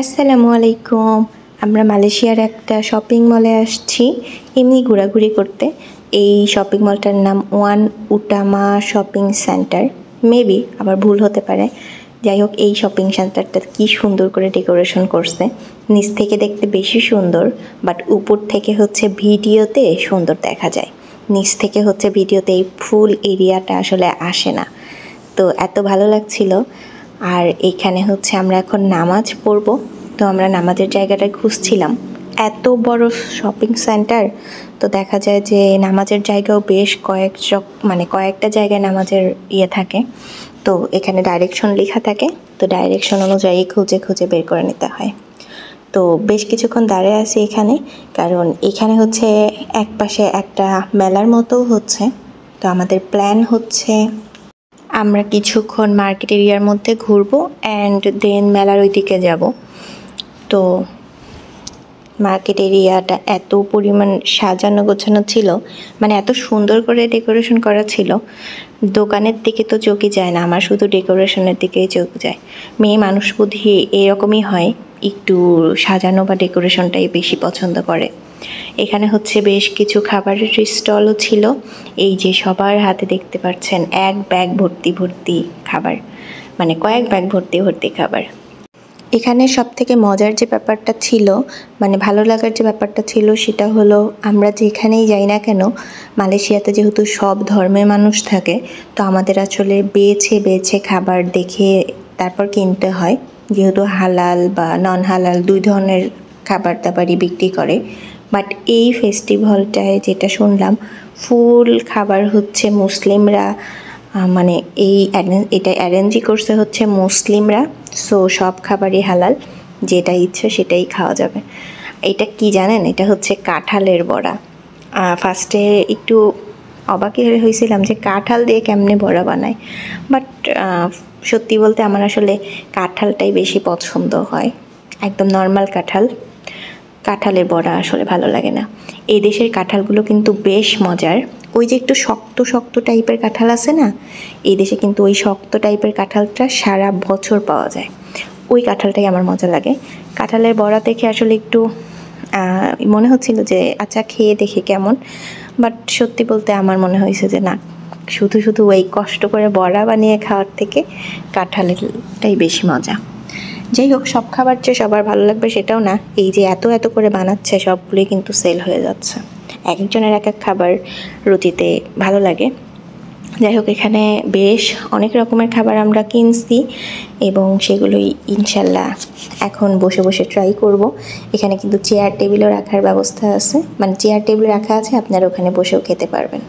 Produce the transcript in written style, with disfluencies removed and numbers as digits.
আসসালামু আলাইকুম। আমরা মালয়েশিয়ার একটা শপিং মলে আসছি এমনি ঘোরাঘুরি করতে। এই শপিং মলটার নাম ওয়ান উটামা শপিং সেন্টার, মেবি আবার ভুল হতে পারে। যাই হোক, এই শপিং সেন্টারটা কি সুন্দর করে ডেকোরেশন করছে। নিচ থেকে দেখতে বেশি সুন্দর, বাট উপর থেকে হচ্ছে ভিডিওতে সুন্দর দেখা যায়। নিচ থেকে হচ্ছে ভিডিওতে এই ফুল এরিয়াটা আসলে আসে না, তো এত ভালো লাগছিল। আর এইখানে হচ্ছে আমরা এখন নামাজ পড়ব, তো আমরা নামাজের জায়গাটায় খুঁজছিলাম। এত বড় শপিং সেন্টার, তো দেখা যায় যে নামাজের জায়গাও বেশ কয়েকটা জায়গায় নামাজের থাকে। তো এখানে ডাইরেকশন লেখা থাকে, তো ডাইরেকশন অনুযায়ী খুঁজে খুঁজে বের করে নিতে হয়। তো বেশ কিছুক্ষণ দাঁড়িয়ে আছি এখানে, কারণ এখানে হচ্ছে এক পাশে একটা মেলার মতো হচ্ছে। তো আমাদের প্ল্যান হচ্ছে আমরা কিছুক্ষণ মার্কেট এরিয়ার মধ্যে ঘুরবো অ্যান্ড দেন মেলার ওই দিকে যাব। তো মার্কেট এরিয়াটা এত পরিমাণ সাজানো গোছানো ছিল, মানে এত সুন্দর করে ডেকোরেশন করা ছিল, দোকানের দিকে তো চোখই যায় না, আমার শুধু ডেকোরেশনের দিকেই চোখ যায়। মেয়ে মানুষ বুদ্ধি এরকমই হয়, একটু সাজানো বা ডেকোরেশনটাই বেশি পছন্দ করে। এখানে হচ্ছে বেশ কিছু খাবারের স্টলও ছিল। এই যে সবার হাতে দেখতে পাচ্ছেন এক ব্যাগ ভর্তি ভর্তি খাবার, মানে কয়েক ব্যাগ ভর্তি ভর্তি খাবার। এখানে সবথেকে মজার যে ব্যাপারটা ছিল, মানে ভালো লাগার যে ব্যাপারটা ছিল, সেটা হলো আমরা যেখানেই যাই না কেন, মালয়েশিয়াতে যেহেতু সব ধর্মের মানুষ থাকে, তো আমাদের আসলে বেছে বেছে খাবার দেখে তারপর কিনতে হয়। যেহেতু হালাল বা নন হালাল দুই ধরনের খাবার দাবারই বিক্রি করে, বাট এই ফেস্টিভ্যালটায় যেটা শুনলাম, ফুল খাবার হচ্ছে মুসলিমরা, মানে এটা অ্যারেঞ্জই করছে হচ্ছে মুসলিমরা। সো সব খাবারই হালাল, যেটা ইচ্ছে সেটাই খাওয়া যাবে। এটা কি জানেন, এটা হচ্ছে কাঁঠালের বড়া। ফার্স্টে একটু অবাকই হয়েছিলাম যে কাঁঠাল দিয়ে কেমনে বড়া বানায়, বাট সত্যি বলতে আমার আসলে কাঁঠালটাই বেশি পছন্দ হয়, একদম নর্মাল কাঁঠালের বড়া আসলে ভালো লাগে না। এই দেশের কাঁঠালগুলো কিন্তু বেশ মজার। ওই যে একটু শক্ত শক্ত টাইপের কাঁঠাল আছে না, এই দেশে কিন্তু ওই শক্ত টাইপের কাঁঠালটা সারা বছর পাওয়া যায়। ওই কাঁঠালটাই আমার মজা লাগে। কাঁঠালের বড়া দেখে আসলে একটু মনে হচ্ছিল যে আচ্ছা খেয়ে দেখে কেমন, বাট সত্যি বলতে আমার মনে হয়েছে যে না, শুধু শুধু ওই কষ্ট করে বড়া বানিয়ে খাওয়ার থেকে কাঁঠালেরটাই বেশি মজা। যাই হোক, সব খাবার যে সবার ভালো লাগবে সেটাও না। এই যে এত এত করে বানাচ্ছে, সবগুলোই কিন্তু সেল হয়ে যাচ্ছে। এক একজনের এক এক খাবার রুচিতে ভালো লাগে। যাই হোক, এখানে বেশ অনেক রকমের খাবার আমরা কিনছি এবং সেগুলোই ইনশাল্লাহ এখন বসে বসে ট্রাই করব। এখানে কিন্তু চেয়ার টেবিলও রাখার ব্যবস্থা আছে, মানে চেয়ার টেবিল রাখা আছে, আপনারা ওখানে বসেও খেতে পারবেন।